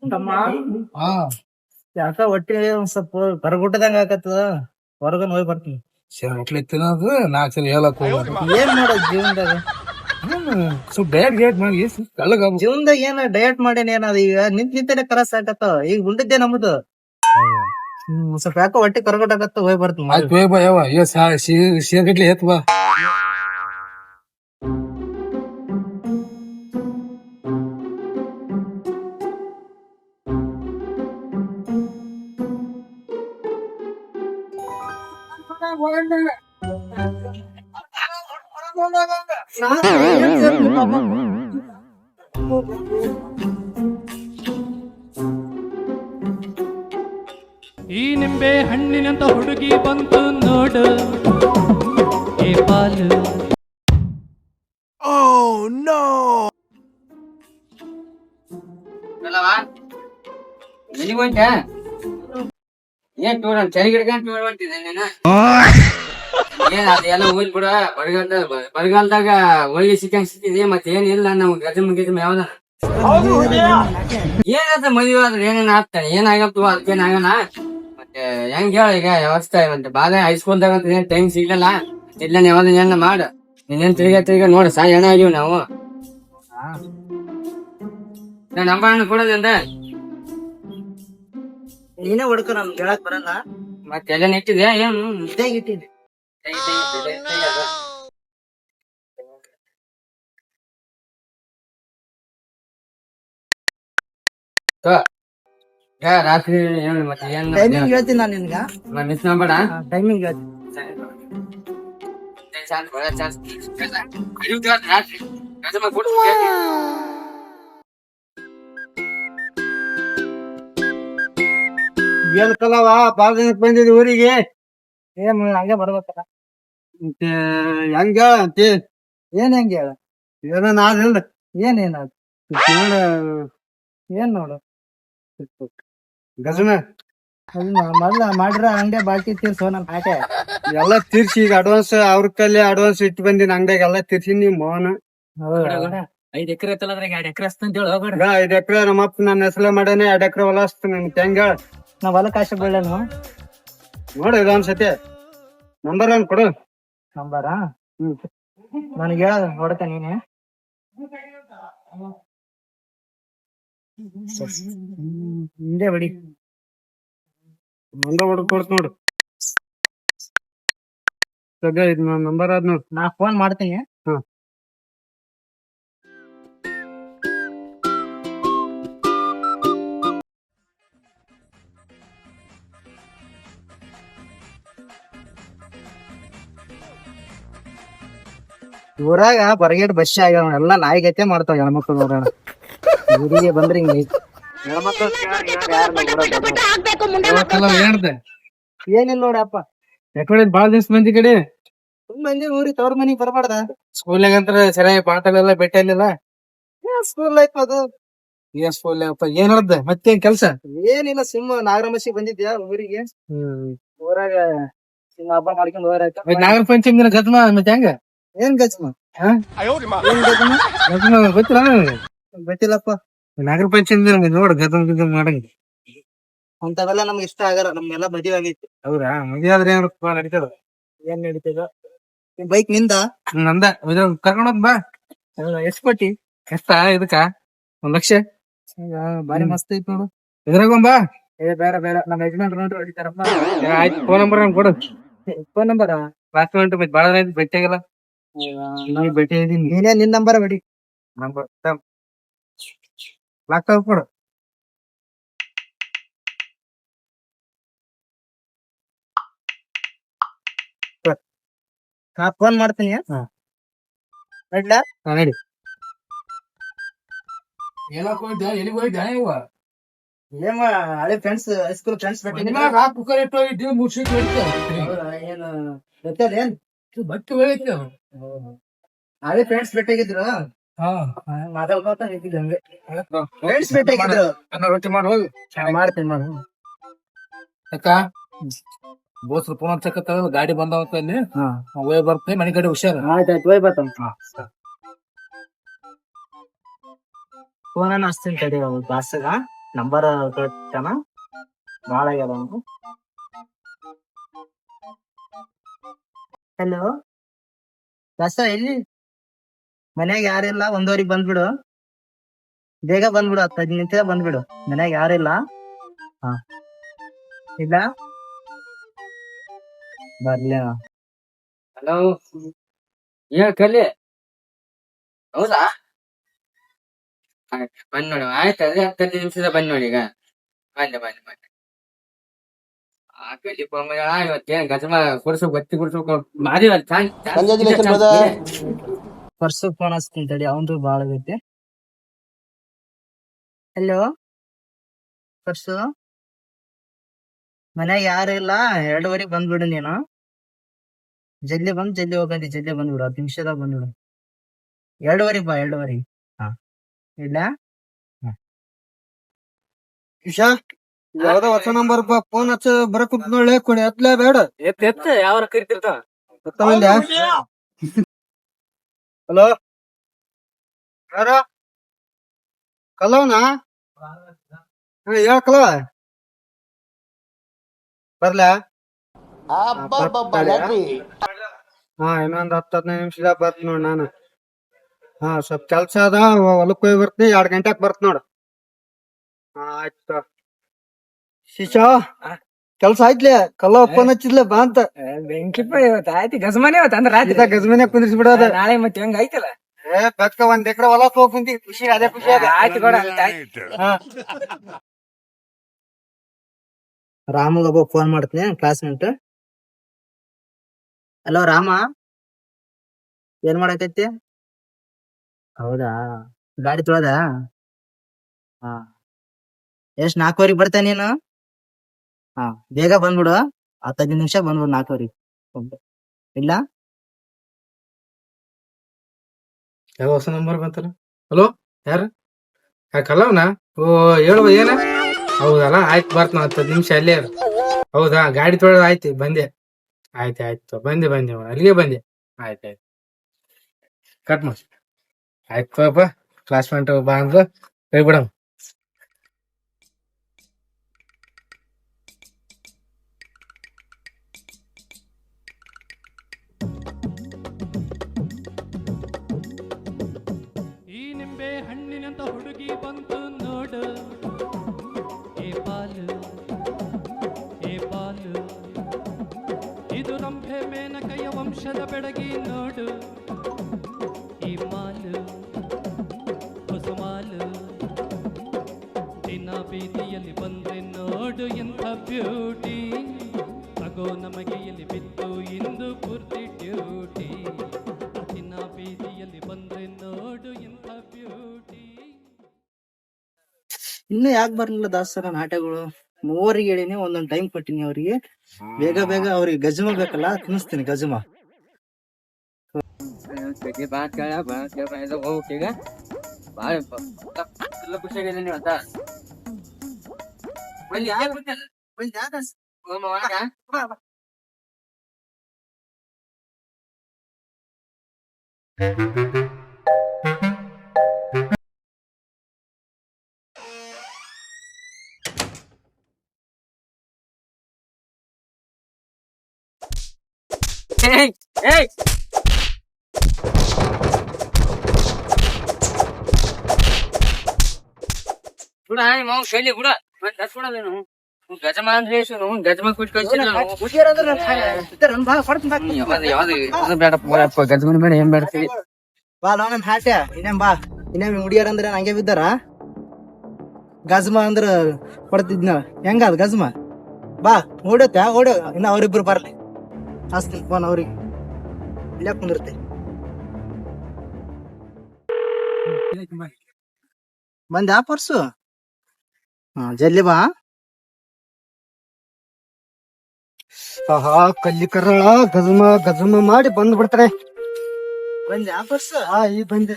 ತಮ್ಮ ಹಾ ಯಾಕ ಹೊಟ್ಟಿ ಒಂದ್ ಸ್ವಲ್ಪ ಬರಗುಟ್ಟದಂಗ ಆಕತ್ತದ ಹೊರಗನ್ ಹೋಗಿ ಬರ್ತೀನಿ. ಹೋಟ್ಲಿ ತಿನ್ನೋದು ನಾಲ್ಕು ಸಲ ಹೇಳಕ್ ಏನ್ ಮಾಡೋದ್ ಜೀವನದಾಗ? ಸ್ವಲ್ಪ ಡಯಟ್ ಗೇಟ್ ಮಾಡಿ ಕಳ್ಳಗ ಜೀವನದಾಗ ಏನ ಡಯಟ್ ಮಾಡೇನಿ ಏನದ ಈಗ ನಿಂತೇನೆ ಕರಸ್ ಆಗತ್ತ. ಈಗ ಉಂಡಿದ್ದೆ ನಮ್ದು. ಸ್ವಲ್ಪ ಯಾಕೋ ಹೊಟ್ಟಿ ಕರಗಟಾಗತ್ತ ಹೋಗಿ ಬರ್ತೀನಿ. ಆಯ್ತು ಹೋಯ್ ಬಾ ಯಾವ ಶೇರ್ಗಟ್ಲಿ ಎತ್ ಬಾ. ಈ ನಿಂಬೆ ಹಣ್ಣಿನಂತ ಹುಡುಗಿ ಬಂತು ನೋಡು ಏ ಪಾಲು. ಏನ್ ಟೂರ್ ಚಳಿ ಗಿಡಕ ಟೂರ್ ಹೊಂಟಿದ್ದೆ ನೀನು? ಏನ್ ಅದೆಲ್ಲ ಹೋಗಿ ಬಿಡ. ಬರಗಾಲದಾಗ ಹೋಳಿಗೆ ಸಿಕ್ಕಂಗ್ ಸಿಕ್ಕಿದೆ. ಮತ್ತೆ ಏನಿಲ್ಲ ನಮ್ಗೆ ಗಜಮ್ ಗಿಜಮ್ ಯಾವ್ದ ಏನಾದ ಮದುವೆ ಆದ್ರೆ ಏನೇನ್ ಆಗ್ತಾನೆ ಏನಾಗತ್ತು ಅದಕ್ಕೇನ್ ಆಗಲ್ಲ. ಮತ್ತೆ ಹೆಂಗ್ ಹೇಳ ಈಗ ವ್ಯವಸ್ಥೆ ಮತ್ತೆ ಬಾಳೆ ಹೈಸ್ಕೂಲ್ದಾಗ ಅಂತ ಏನ್ ಟೈಮ್ ಸಿಗ್ಲಲ್ಲ. ಇಲ್ಲ ಯಾವ್ದ ಏನ ಮಾಡ ನೀನೇನ್ ತಿರ್ಗಾ ನೋಡ ಸಾ ಏನ ಆಗಿವ್ ನಾವು. ನಂಬರ್ ಕೊಡೋದ್ರಿಂದ ನೀನೇ ಹುಡ್ಕ ನಮ್ ಕೇಳಕ್ ಬರಲ್ಲ. ಮತ್ತೆ ಎಲ್ಲ ಇಟ್ಟಿದ್ಯಾ ಏನು? ಇದೇ ಇಟ್ಟಿದ್ದೆ. ರಾತ್ರಿ ಹೇಳಿ ಮತ್ತೆ ಏನ್ ಟೈಮಿಂಗ್ ಹೇಳ್ತೀನಿ ನಾನು ನಿನ್ಗ. ಮಿಸ್ ಮಾಡ್ಬೇಡ. ಟೈಮಿಂಗ್ ಹೇಳ್ತೀನಿ. ಹೇಳ್ಕಲ್ಲವ ಬಾಳ ದಿನಕ್ ಬಂದಿದ್ ಊರಿಗೆ. ಏನ್ ಹಂಗೆ ಬರ್ಬೇಕಲ್ಲ. ಮತ್ತೆ ಹೆಂಗ ಅಂತಿ ಏನ್ ಹೆಂಗೆ ಹೇಳ? ಏನೋ ನಾನಿಲ್ಲ ಏನೇನ ನೋಡ ಏನ್ ನೋಡು ಗಜನ ಮೊದ್ಲ ಮಾಡ್ರ ಅಂಗಡಿ ಬಾಕಿ ತೀರ್ಸೋ ನನ್ ಆಟೆ. ಎಲ್ಲಾ ತೀರ್ಸಿ ಈಗ ಅಡ್ವಾನ್ಸ್ ಅವ್ರ ಕಲ್ಲಿ ಅಡ್ವಾನ್ಸ್ ಇಟ್ಟು ಬಂದಿನ ಅಂಗಡಿಯಾಗ ಎಲ್ಲಾ ತೀರ್ಸಿ ನಿಮ್ ಮೋಹನ 5 ಎಕರೆ ಐತಲ್ಲ 2 ಎಕರೆ ಅಷ್ಟಂತ ಹೇಳು. 5 ಎಕರೆ ನಮ್ಮಪ್ಪ ನನ್ನ ಹೆಸರು ಮಾಡೇನೆ 2 ಎಕರೆ ಹೊಲ ಹಚ್ತೀನಿ ನಿಮ್ಗೆ ಹೆಂಗ ನಾವ್ ಹೊಲಕ್ ಆಶೆ ಬೀಳನು. ನೋಡು ಇದೊಂದ್ಸತಿ ನಂಬರ್ ಒನ್ ಕೊಡು. ನಂಬರ ನನಗೆ ಹೇಳ ಹೊಡಕ ನೀನೆ. ಹಿಂದೆ ಬಿಡಿ ನಂದ ಹೊಡ್ ಕೊಡ್ತ ನೋಡು. ಇದು ನಂಬರ್ ಆದ್ ನೋಡು. ನಾ ಫೋನ್ ಮಾಡ್ತೀನಿ. ಹಾ ಊರಾಗ ಬರಗೇಟ್ ಬಸ್ ಆಗ್ಯಾವ ಎಲ್ಲಾ ನಾಯಿಗತೆ ಮಾಡ್ತಾವ ಹೆಣ್ಮಕ್ಳು. ನೋಡೋಣ ಊರಿಗೆ ಬಂದ್ರೆ ಹಿಂಗ ಹೆಣ್ಮಕ್ಳು ಹೇಳ್ದೆ ಏನಿಲ್ಲ ನೋಡಪ್ಪ. ಯಾಕಡೆ ಬಾಳ ದಿವ್ಸ ಮಂದಿ ಕಡೆ ಮಂದಿ ಊರಿಗೆ ತವ್ರ ಮನಿಗ್ ಬರಬಾರ್ದ. ಸ್ಕೂಲ್ನಾಗ ಅಂತ ಸರಿಯಾಗಿ ಪಾಠಗಳೆಲ್ಲ ಭೇಟಿ ಆಗ್ಲಿಲ್ಲ. ಸ್ಕೂಲ್ ಲೈಫ್ ಅದು. ಏನ್ ಸ್ಕೂಲ್ ಏನ್ ಹೇಳ್ದೆ ಮತ್ತೇನ್ ಕೆಲ್ಸ? ಏನಿಲ್ಲ ಸಿಂಹ ನಾಗರಮಸಿಗೆ ಬಂದಿದ್ಯಾ ಊರಿಗೆ. ಊರಾಗ ಹಿಂಗ ಹಬ್ಬ ಮಾಡ್ಕೊಂಡ್ ಹೋರಾಯ್ತ. ನಾಗರ ಪಂಚಮಿ ದಿನ ಗದ್ಮ ಮತ್ತೆ ಹೆಂಗ ಏನ್ ಗಜ್ಮ? ಏನ್ ಗಜ್ಮ? ಗದ್ಮ ಗೊತ್ತಿಲ್ಲ ನನಗೆ. ಗೊತ್ತಿಲ್ಲಪ್ಪ. ನಾಗರ ಪಂಚಮಿ ದಿನ ನೋಡು ಗದ್ಮ ಗಿದ್ಮ ಮಾಡಂಗ. ಅಂತವೆಲ್ಲ ನಮ್ಗೆ ಇಷ್ಟ ಆಗಲ್ಲ. ನಮ್ಗೆಲ್ಲ ಮದುವೆ ಆಗೈತಿ. ಹೌದಾ ಮದುವೆ ಆದ್ರೆ ಏನ್ ನಡೀತದ? ಏನ್ ನಡೀತದ? ಬೈಕ್ ನಿಂದ ನಂದ ಕರ್ಕೊಂಡೋದ್ ಬಾ. ಎಷ್ಟ್ ಕೊಟ್ಟಿ? ಎಷ್ಟ ಇದಕ್ಕ 1 ಲಕ್ಷ. ಬಾರಿ ಮಸ್ತ್ ಐತಿ ನೋಡು. ಇದ್ರಾಗ ಬಾ. ಬೇಡ ಬೇಡ ನಮ್ಮ ಯಜಮಾನ್ರು ನೋಡ್ರಿ ಹೊಡಿತಾರಪ್ಪ. ಆಯ್ತು ಫೋನ್ ನಂಬರ್ ಕೊಡು. ಫೋನ್ ನಂಬರ್ ಕ್ಲಾಸ್ ಮಿನಿಟ್ ಬಾಳ ಭೇಟಿ ಆಗಿಲ್ಲ. ನೀ ಭೇಟಿ ಇದೀನಿ. ನೀನೇ ನಿನ್ ನಂಬರ್ ಹೊಡಿ. ನಂಬರ್ ಲ್ಯಾಪ್ಟಾಪ್ ಕೊಡು. ನಾ ಫೋನ್ ಮಾಡ್ತೀನಿ. ನಡ್ಲಾ? ನಡಿ. ಏನಕ್ ಹೋಗಿದ್ದ ಎಲ್ಲಿಗೆ ಹೋಗಿದ್ದ ಇವ? ಏಮ ಹಳೆ ಫ್ರೆಂಡ್ಸ್ ಹೈಸ್ಕೂಲ್ ಫ್ರೆಂಡ್ಸ್ ಭೇಟಿ ಕುಕ್ಕರ್ ಇಟ್ಟು ಹೋಗಿದ್ದೀವಿ ಮುರ್ಸಿ ಏನು ಗೊತ್ತಲ್ಲ ಏನ್ ಬಟ್ಟೆ ಹೋಗಿದ್ದೆ. ಹಳೆ ಫ್ರೆಂಡ್ಸ್ ಭೇಟಿಯಾಗಿದ್ರು. ಮಾತಾಡ್ಕೋತ ಇದ್ದಿದ್ದು ಹಂಗೆ. ಫ್ರೆಂಡ್ಸ್ ಭೇಟಿಯಾಗಿದ್ರು. ರೊಟ್ಟಿ ಮಾಡಿ ಹೋಗಿ ಮಾಡ್ತೀನಿ ಮಾಡು. ಅಕ್ಕ ಬೋಸ್ರು ಫೋನ್ ಹಚ್ಚಕತ್ತ ಗಾಡಿ ಬಂದಾವಂತ ಅಲ್ಲಿ. ಹೋಗಿ ಬರ್ತೀನಿ ಮನೆ ಕಡೆ ಹುಷಾರ. ಆಯ್ತಾಯ್ತು ಹೋಯ್ ಬರ್ತಮ್ಮ. ಫೋನ್ ಹಚ್ತೀನಿ ತಡಿ ಬಾಸಗ. ನಂಬರ್ ಕೊಡ್ತಾನ ಭಾಳ ಆಗ್ಯದ ಅವ್ನು. ಹಲೋ ಬಸ ಎಲ್ಲಿ? ಮನ್ಯಾಗ ಯಾರಿಲ್ಲ, 1:15 ಬಂದ್ಬಿಡು. ಬೇಗ ಬಂದ್ಬಿಡು, 10-15 ನಿಮಿಷ ಬಂದ್ಬಿಡು. ಮನ್ಯಾಗ ಯಾರಿಲ್ಲ. ಹಾ ಇಲ್ಲ ಬರ್ಲಿ. ಹಲೋ, ಕಲಿ. ಹೌದಾ? ಬಂದ್ ನೋಡಿ, ಆಯ್ತು. ಅದೇ 10 ನಿಮಿಷದ ಬಂದ್ ನೋಡಿ. ಈಗ ಬಂದೆ. ಕಲಿ ಇವತ್ತೇನ್ ಗಜಮ ಕುಡ್ಸು ಬತ್ತಿ ಕುಡ್ಸು ಮಾಡಿವ. ಪರ್ಸು ಫೋನ್ ಹಚ್ತೀನಿ ತಡಿ, ಅವಂದು ಬಾಳ ಆಗೈತಿ. ಹಲೋ ಪರ್ಸು, ಮನ್ಯಾಗ ಯಾರು ಇಲ್ಲ, 2:15 ಬಂದ್ಬಿಡು ನೀನು. ಜಲ್ದಿ ಬಂದ್ ಜಲ್ದಿ ಹೋಗಂದಿ, ಜಲ್ದಿ ಬಂದ್ಬಿಡು, 10 ನಿಮಿಷದಾಗ ಬಂದ್ಬಿಡು. 2:15 ಬಾ, 2:15. ಹಾ ಇಲ್ಲ. ಇಶಾ ಯಾವ್ದೋ ಹೊಸ ನಂಬರ್ ಫೋನ್ ಹಚ್ಚ ಬರಕುಂತ ನೋಡ್ಲೆ, ಕೊಡಿ ಎತ್ಲೇ ಬೇಡ. ಎತ್ತ ಯಾವ ಕರಿತಿರ್ತಾವ. ಹಲೋ, ಯಾರ ಕಲವನಾ? ಹೇಳ ಕಲವ, ಬರ್ಲ? ಹಾ, ಇನ್ನೊಂದ್ 10-15 ನಿಮಿಷದಾಗ ಬರ್ತ ನೋಡ್ ನಾನು. ಹಾ, ಸ್ವಲ್ಪ ಕೆಲ್ಸ ಅದ, ಹೊಲಕ್ ಹೋಗಿ ಬರ್ತೀನಿ. 2 ಗಂಟೆಕ್ ಬರ್ತ ನೋಡ. ಹಾ ಆಯ್ತು. ಶಿಶಾ ಕೆಲ್ಸ ಆಯ್ತ್ಲೆ, ಕಲ್ಲವ ಫೋನ್ ಹಚ್ಚಿದ್ಲೆ ಬಾ ಅಂತ. ಬೆಂಕಿಪ್ಪ ಇವತ್ತು ಆಯ್ತು, ಗಜಮಾನೆ ಇವತ್ತು ಅಂದ್ರೆ ರಾತ್ರಿ. ಗಜಮನೆ ಕುಂದ್ರಿಸಿ ಬಿಡೋದ. ನಾಳೆ ಮತ್ತೆ ಹೆಂಗ ಐತಲ್ಲ. ಬೆಕ್ಕ 1 ಎಕರೆ ಹೊಲ ಹೋಗ್ಕೊಂತಿ, ಖುಷಿ, ಅದೇ ಖುಷಿ ಅದ. ಆಯ್ತು ಕೊಡ. ರಾಮಗ ಒಬ್ಬ ಫೋನ್ ಮಾಡ್ತೀನಿ, ಕ್ಲಾಸ್ಮೇಟ್. ಹಲೋ ರಾಮ, ಏನ್ ಮಾಡಕೈತಿ? ಹೌದಾ, ಗಾಡಿ ತೊಳೆದ? ಹಾ, ಎಷ್ಟ್ 4:15 ಬರ್ತಾ ನೀನು? ಹಾ, ಬೇಗ ಬಂದ್ಬಿಡು, 15 ನಿಮಿಷ ಬಂದ್ಬಿಡು. 4:15 ಇಲ್ಲ. ಯಾವ ಹೊಸ ನಂಬರ್ ಬಂತಲ್ಲ? ಹಲೋ, ಯಾರು? ಕಲ್ಲವನ? ಓ ಹೇಳುವ, ಏನ? ಹೌದಲ್ಲ, ಆಯ್ತು ಬರ್ತ 10 ನಿಮಿಷ ಅಲ್ಲೇ ಇರು. ಹೌದಾ, ಗಾಡಿ ತೊಳೆದ ಆಯ್ತು, ಬಂದೆ. ಆಯ್ತು ಬಂದೆ ಅಲ್ಲಿಗೆ ಬಂದೆ. ಆಯ್ತು ಕಟ್ ಮಾಡಿ. ಆಯ್ತಪ್ಪ, ಕ್ಲಾಸ್ಮೇಟ್ ಬಾ ಅಂದ್ರ ಹೋಗ್ಬಿಡಮ್. ಈ ನಿಂಬೆ ಹಣ್ಣಿನಂತ ಹುಡುಗಿ ಬಂತು ನೋಡು, ಏ ಬಾಲು ಇದು ರಂಭೆ ಮೇನಕಯ ವಂಶದ ಬೆಡಗಿ ನೋಡು, ಈ ಮಾಲು ಹೊಸಮಾಲು ದಿನ ಬೀದಿಯಲ್ಲಿ ಬಂದ್ರೆ ನೋಡು ಎಂಥ ಬ್ಯೂಟಿ, ತಗೋ ನಮಗೆ ಎಲ್ಲಿ ಬಿತ್ತು ಇಂದು ಪೂರ್ತಿ ಡ್ಯೂಟಿ, ದಿನ ಬೀದಿಯಲ್ಲಿ ಬಂದ್ರೆ ನೋಡು ಎಂಥ ಬ್ಯೂಟಿ. ಇನ್ನು ಯಾಕೆ ಬರ್ಲಿಲ್ಲ ದಾಸರ ನಾಟಕಗಳು? 3 ಹೇಳಿನಿ, ಒಂದೊಂದ್ ಟೈಮ್ ಕೊಟ್ಟಿನಿ ಅವ್ರಿಗೆ. ಬೇಗ ಅವ್ರಿಗೆ ಗಜಮ ಬೇಕಲ್ಲ, ತಿನ್ನಿಸ್ತೀನಿ ಗಜಮ. ಹೋಗ್ತೀಗ ಬಾಳ ಖುಷಿಯಾಗಿದ್ದೀನಿ ಇವತ್ತ. ಏಯ್ ಬಿಡ, ನಿಮ್ಮ ಶೈಲಿ ಬಿಡ, ಬಿಡೋದೇನು ಗಜಮ ಅಂದ್ರೆ ಗಜಮ ಕುಟ್ ಬೇಡಪ್ಪ, ಗಜಮನ್ ಬೇಡ, ಏನ್ ಬೇಡ್ತೀವಿ. ಬಾ ನಮ್ ಹಾಟ್ಯ ಇನ್ನೇಮ್ ಬಾ. ಇನ್ನೇಮ್ ಹುಡಿಯರ್ ಅಂದ್ರೆ ಹಂಗೆ ಬಿದ್ದಾರ. ಗಜಮ ಅಂದ್ರ ಕೊಡ್ತಿದ್ನ, ಹೆಂಗದ ಗಜಮ? ಬಾ ಓಡತ್ತ ಓಡು, ಇನ್ನ ಅವ್ರಿಬ್ರು ಬರ್ಲಿ. ಹಚ್ತೀನಿ ಫೋನ್ ಅವ್ರಿಗೆ, ಇಲ್ಲೇ ಕುಂದಿರ್ತೆ. ಬಂದ ಪರ್ಸು? ಹಾ, ಜಲ್ದಿ ಬಾ. ಆಹಾ, ಕಲ್ಲಿ ಕರ್ರಳ ಗಜಮ ಮಾಡಿ ಬಂದ್ ಬಿಡ್ತಾರೆ. ಬಂದ ಪರ್ಸು? ಹಾ, ಈಗ ಬಂದೆ.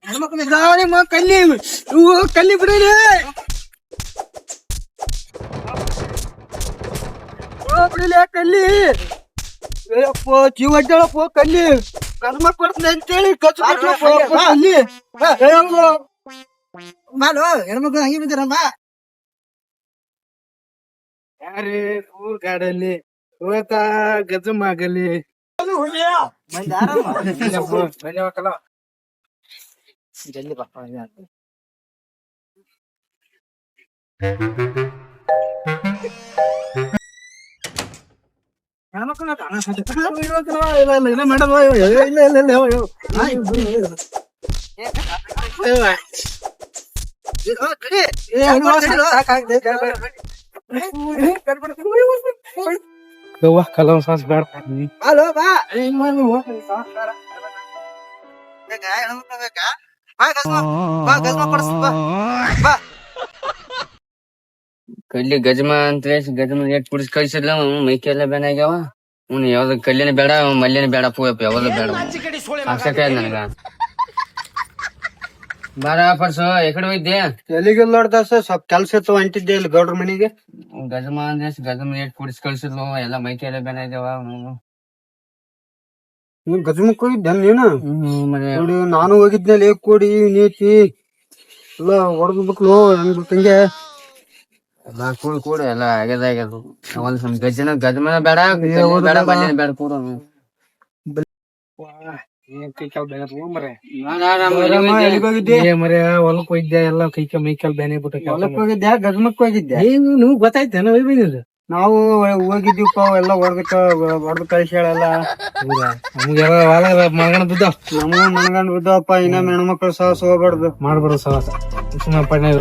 ಹೆಣ್ಮಕ್ಳು ಕಲ್ಲಿ ಬಿಡಿ. ಕಲ್ಲಿ ಅಯ್ಯಪ್ಪ ಜೀವ ಅಡ್ಡಾಳಪ್ಪ ಕಲ್ಲಿ ಗಜಮ ಕೊಡ್ತೀನಿ ಅಂತೇಳಿ ಕಲ್ಲಿ ಮಾಡು ಹೆಣ್ಮಕ್ಳು ಹಂಗೆ ಬಿದ್ದಾರಮ್ಮ. ಯಾರೇ ಊರ್ ಗಾಡಲ್ಲಿ ಹೋಗತ್ತ ಗಜಮ್ ಆಗಲಿ ಜಲ್ದಿ ಬಾ. ಕಲಂ ಸಾಸ್ ಬೇಡ ಹಲೋ ಬಾ. ಬೇಕಾ ಹೆಣ್ಮಕ್ಳು ಬೇಕಾ? ಬಾ ಗಜ್ಮ, ಬಾ ಗಜ್ಮ ಕೊಡಿಸ್ತೀನಿ ಬಾ. ಬಾ ಕಲ್ಲಿ ಗಜಮ ಅಂತ ಗಜಮ ರೇಟ್ ಕುಡಿಸ್ ಕಳ್ಸಿರ್ಲ ಮೈಕೆ ಎಲ್ಲ ಬೇನ ಆಗ್ಯಾವ ಅವ್ನು ಯಾವ್ದು ಕಲ್ಲಿನ ಬೇಡ ಮಲ್ಲಿನ ಬೇಡ ಪೂಯಪ್ಪ ಯಾವ್ದು ಬೇಡ ಅಷ್ಟಕ್ಕ ನನಗ ಬಾರ ಪರ್ಸು ಎಕಡೆ ಹೋಯ್ದೆ ಎಲ್ಲಿಗೆ ನೋಡ್ದ ಸ್ವಲ್ಪ ಕೆಲ್ಸ ಇತ್ತು ಹೊಂಟಿದ್ದೆ ಇಲ್ಲಿ ಗೌಡ್ರ ಮನೆಗೆ. ಗಜಮ ಅಂದ್ರೆ ಗಜಮ ರೇಟ್ ಕುಡಿಸ್ ಕಳ್ಸಿರ್ಲು ಎಲ್ಲ ಮೈಕೆ ಎಲ್ಲ ಬೇನ ಆಗ್ಯಾವ ನೀನ್ ಗಜಮಕ್ ಹೋಗಿದ್ದೆ ನೀನು? ಮನೆ ನೋಡಿ ನಾನು ಹೋಗಿದ್ನಲ್ಲಿ ಕೂಡಿ ನೀತಿ ಎಲ್ಲ ಹೊಡೆದ್ಬಿಟ್ಲು ಹೆಂಗ್ ಬೇಕಂಗೆ. ಎಲ್ಲ ಕೂಡ ಎಲ್ಲ ಆಗ್ಯದ ಒಂದ್ ಸ್ವಲ್ಪ ಗಜಮ ಬೇಡ ಬೇಡ ಮಲ್ಲಿನ ಬೇಡ ಕೂಡ ಎಲ್ಲಿಗ್ ಹೋಗಿದ್ದೆ? ಮರೆ ಹೊಲಕ್ ಹೋಗಿದ್ದೆ ಎಲ್ಲ ಕೈಕ ಮೈಕಲ್ ಬ್ಯಾನೆ ಬಿಟ್ಟ ಹೊಲಕ್ ಹೋಗಿದ್ದೆ ಗಜಮಕ್ ಹೋಗಿದ್ದೆ? ನೀವು ಗೊತ್ತಾಯ್ತೇನ ಒಯ್ಬಿನಿಲ್ಲ ನಾವು ಹೋಗಿದ್ದೀವಪ್ಪ ಎಲ್ಲ ಹೊಡೆದು ಕಳಿಸ್ಯಾಳೆಲ್ಲ. ನಮ್ಗೆಲ್ಲ ಹೊಲ ಮಗನ ಬಿದ್ದಾವ ನಮಗೂ ಮನಗಂಡ್ ಬಿದ್ದವಪ್ಪ. ಇನ್ನೊಮ್ಮೆ ಹೆಣ್ಮಕ್ಳು ಸಾಹಸ ಹೋಗ್ಬಾರ್ದು. ಮಾಡ್ಬಾರ್ದು ಸವಾಸ ಸುಮ್ಮನೆ ಪಡ್ನಾಗ